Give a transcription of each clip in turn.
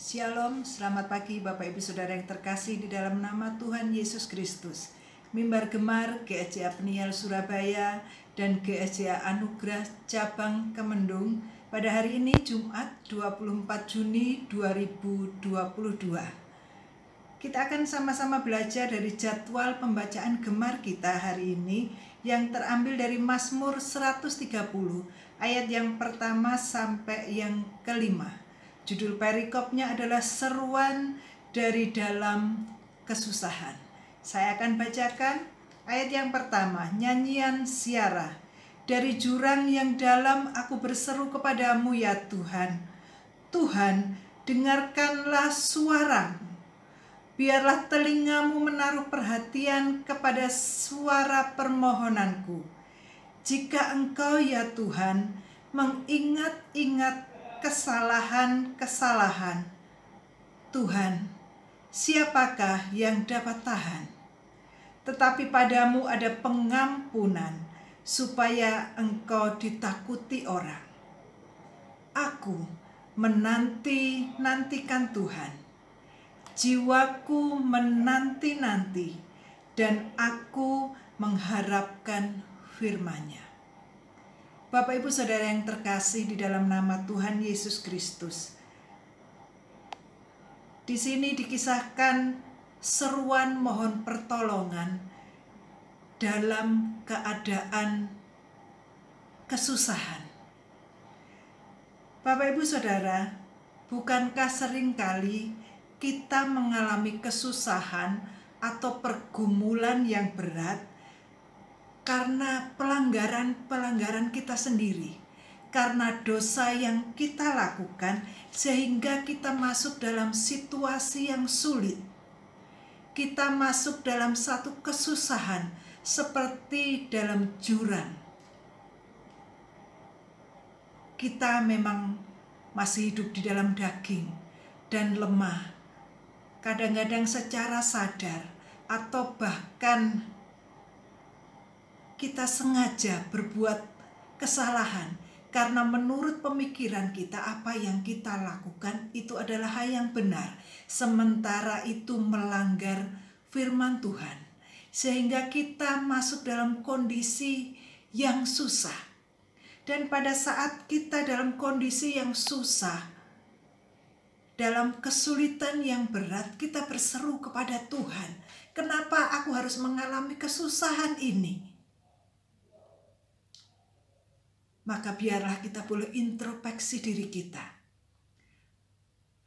Shalom, selamat pagi Bapak Ibu Saudara yang terkasih di dalam nama Tuhan Yesus Kristus. Mimbar Gemar GSJA Peniel Surabaya dan GSJA Anugerah Cabang Kemendung pada hari ini Jumat 24 Juni 2022. Kita akan sama-sama belajar dari jadwal pembacaan Gemar kita hari ini yang terambil dari Mazmur 130 ayat yang pertama sampai yang kelima. Judul perikopnya adalah seruan dari dalam kesusahan. Saya akan bacakan ayat yang pertama, nyanyian Siara. Dari jurang yang dalam aku berseru kepadamu ya Tuhan. Tuhan, dengarkanlah suaramu. Biarlah telingamu menaruh perhatian kepada suara permohonanku. Jika engkau ya Tuhan mengingat-ingat kesalahan-kesalahan, Tuhan, siapakah yang dapat tahan? Tetapi padamu ada pengampunan, supaya engkau ditakuti orang. Aku menanti-nantikan Tuhan. Jiwaku menanti-nanti, dan aku mengharapkan firman-Nya. Bapak Ibu Saudara yang terkasih di dalam nama Tuhan Yesus Kristus. Di sini dikisahkan seruan mohon pertolongan dalam keadaan kesusahan. Bapak Ibu Saudara, bukankah seringkali kita mengalami kesusahan atau pergumulan yang berat karena pelanggaran kita sendiri, karena dosa yang kita lakukan, sehingga kita masuk dalam situasi yang sulit. Kita masuk dalam satu kesusahan seperti dalam jurang. Kita memang masih hidup di dalam daging dan lemah, kadang-kadang secara sadar atau bahkan kita sengaja berbuat kesalahan karena menurut pemikiran kita apa yang kita lakukan itu adalah hal yang benar, sementara itu melanggar firman Tuhan, sehingga kita masuk dalam kondisi yang susah. Dan pada saat kita dalam kondisi yang susah, dalam kesulitan yang berat, kita berseru kepada Tuhan, kenapa aku harus mengalami kesusahan ini? Maka biarlah kita boleh introspeksi diri kita.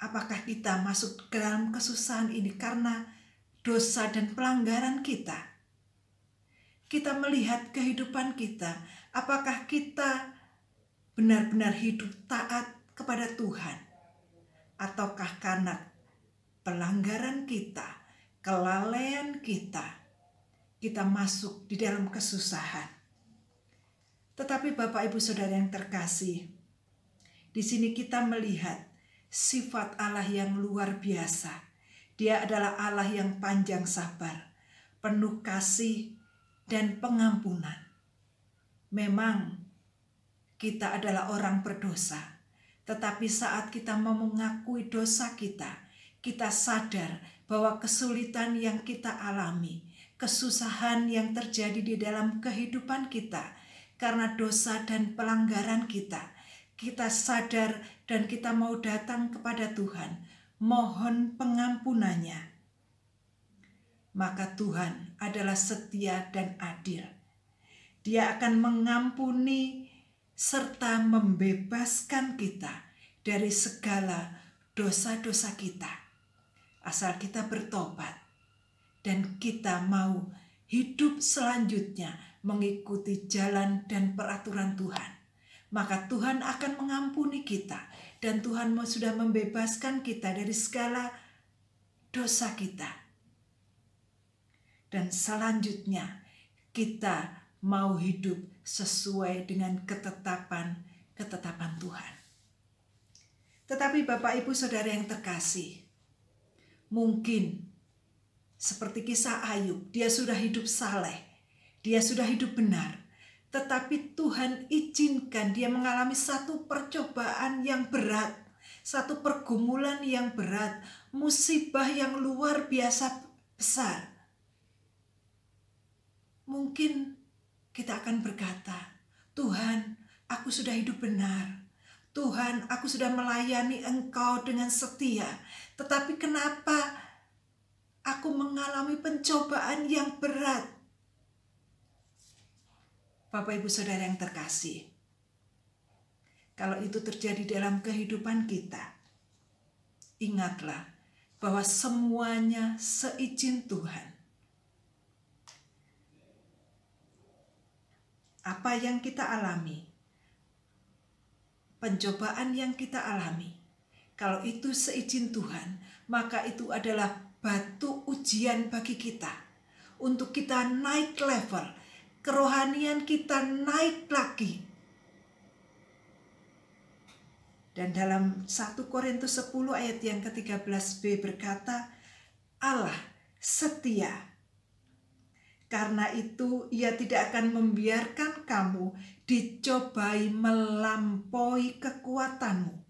Apakah kita masuk ke dalam kesusahan ini karena dosa dan pelanggaran kita? Kita melihat kehidupan kita, apakah kita benar-benar hidup taat kepada Tuhan? Ataukah karena pelanggaran kita, kelalaian kita masuk di dalam kesusahan? Tetapi Bapak Ibu Saudara yang terkasih, di sini kita melihat sifat Allah yang luar biasa. Dia adalah Allah yang panjang sabar, penuh kasih dan pengampunan. Memang kita adalah orang berdosa, tetapi saat kita mau mengakui dosa kita sadar bahwa kesulitan yang kita alami, kesusahan yang terjadi di dalam kehidupan kita, karena dosa dan pelanggaran kita sadar dan kita mau datang kepada Tuhan, mohon pengampunannya. Maka Tuhan adalah setia dan adil. Dia akan mengampuni serta membebaskan kita dari segala dosa-dosa kita. Asal kita bertobat dan kita mau hidup selanjutnya mengikuti jalan dan peraturan Tuhan, maka Tuhan akan mengampuni kita dan Tuhan sudah membebaskan kita dari segala dosa kita. Dan selanjutnya kita mau hidup sesuai dengan ketetapan Tuhan. Tetapi Bapak Ibu Saudara yang terkasih, mungkin seperti kisah Ayub, dia sudah hidup saleh, dia sudah hidup benar, tetapi Tuhan izinkan dia mengalami satu percobaan yang berat, satu pergumulan yang berat, musibah yang luar biasa besar, mungkin kita akan berkata, Tuhan, aku sudah hidup benar. Tuhan, aku sudah melayani Engkau dengan setia. Tetapi kenapa aku mengalami pencobaan yang berat? Bapak Ibu Saudara yang terkasih, kalau itu terjadi dalam kehidupan kita, ingatlah bahwa semuanya seizin Tuhan. Apa yang kita alami, pencobaan yang kita alami, kalau itu seizin Tuhan, maka itu adalah batu ujian bagi kita untuk kita naik level, kerohanian kita naik lagi. Dan dalam 1 Korintus 10 ayat yang ke-13b berkata, Allah setia. Karena itu ia tidak akan membiarkan kamu dicobai melampaui kekuatanmu.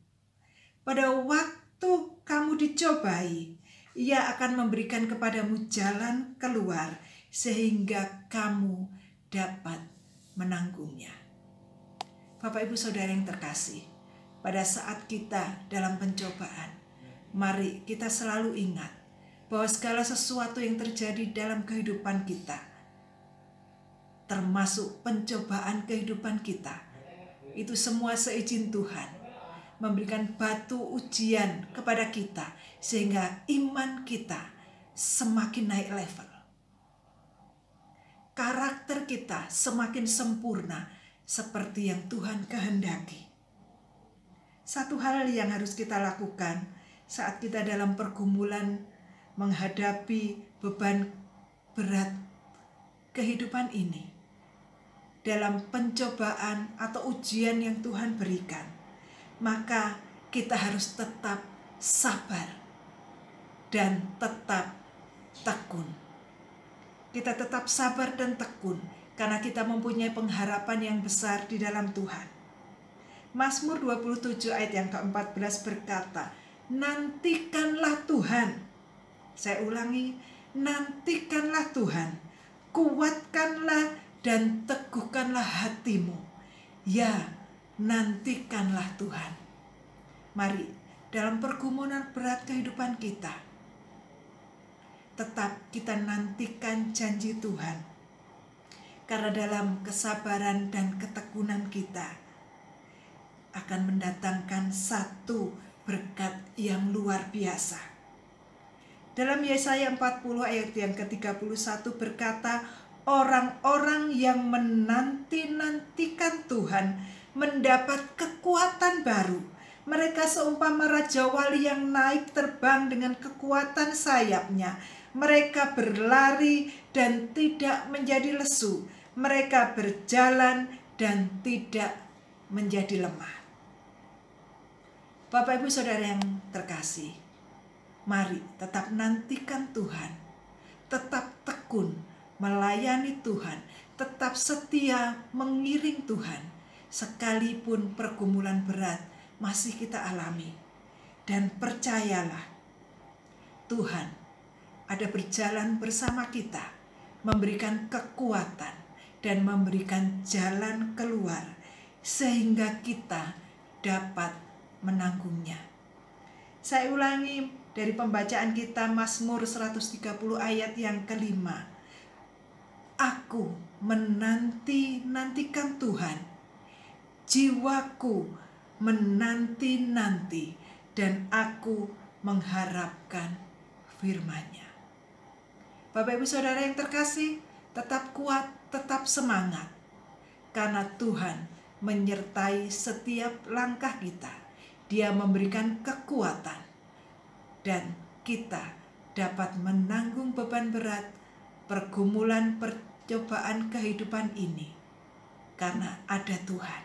Pada waktu kamu dicobai, ia akan memberikan kepadamu jalan keluar sehingga kamu dapat menanggungnya. Bapak Ibu Saudara yang terkasih, pada saat kita dalam pencobaan, mari kita selalu ingat bahwa segala sesuatu yang terjadi dalam kehidupan kita, termasuk pencobaan kehidupan kita, itu semua seizin Tuhan, memberikan batu ujian kepada kita sehingga iman kita semakin naik level, karakter kita semakin sempurna seperti yang Tuhan kehendaki. Satu hal yang harus kita lakukan saat kita dalam pergumulan menghadapi beban berat kehidupan ini, dalam pencobaan atau ujian yang Tuhan berikan, maka kita harus tetap sabar dan tetap tekun. Kita tetap sabar dan tekun karena kita mempunyai pengharapan yang besar di dalam Tuhan. Mazmur 27 ayat yang ke-14 berkata, nantikanlah Tuhan. Saya ulangi, nantikanlah Tuhan, kuatkanlah dan teguhkanlah hatimu. Ya, nantikanlah Tuhan. Mari, dalam pergumulan berat kehidupan kita, tetap kita nantikan janji Tuhan. Karena dalam kesabaran dan ketekunan kita akan mendatangkan satu berkat yang luar biasa. Dalam Yesaya 40 ayat yang ke-31 berkata, orang-orang yang menanti-nantikan Tuhan mendapat kekuatan baru. Mereka seumpama raja wali yang naik terbang dengan kekuatan sayapnya. Mereka berlari dan tidak menjadi lesu. Mereka berjalan dan tidak menjadi lemah. Bapak Ibu Saudara yang terkasih, mari tetap nantikan Tuhan, tetap tekun melayani Tuhan, tetap setia mengiring Tuhan, sekalipun pergumulan berat masih kita alami. Dan percayalah, Tuhan ada berjalan bersama kita, memberikan kekuatan dan memberikan jalan keluar, sehingga kita dapat menanggungnya. Saya ulangi dari pembacaan kita Mazmur 130 ayat yang ke-5. Aku menanti-nantikan Tuhan, jiwaku menanti-nanti, dan aku mengharapkan firman-Nya. Bapak Ibu Saudara yang terkasih, tetap kuat, tetap semangat, karena Tuhan menyertai setiap langkah kita. Dia memberikan kekuatan dan kita dapat menanggung beban berat pergumulan percobaan kehidupan ini karena ada Tuhan.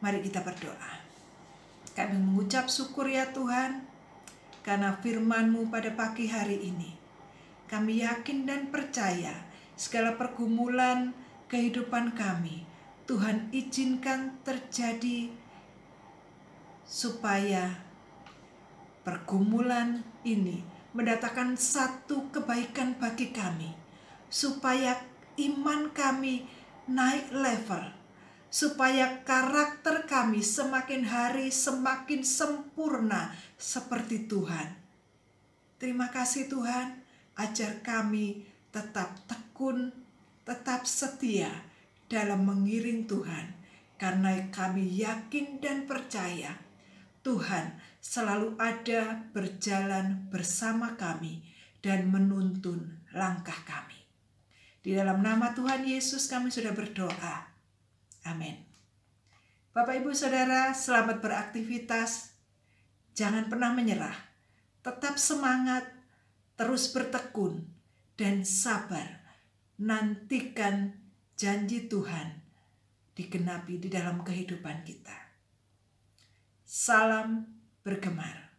Mari kita berdoa. Kami mengucap syukur ya Tuhan karena firman-Mu pada pagi hari ini. Kami yakin dan percaya segala pergumulan kehidupan kami Tuhan izinkan terjadi supaya pergumulan ini mendatangkan satu kebaikan bagi kami, supaya iman kami naik level, supaya karakter kami semakin hari semakin sempurna seperti Tuhan. Terima kasih Tuhan, ajar kami tetap tekun, tetap setia dalam mengiring Tuhan, karena kami yakin dan percaya Tuhan selalu ada berjalan bersama kami dan menuntun langkah kami. Di dalam nama Tuhan Yesus kami sudah berdoa. Amin. Bapak Ibu Saudara, selamat beraktivitas. Jangan pernah menyerah. Tetap semangat, terus bertekun, dan sabar. Nantikan janji Tuhan digenapi di dalam kehidupan kita. Salam bergemar.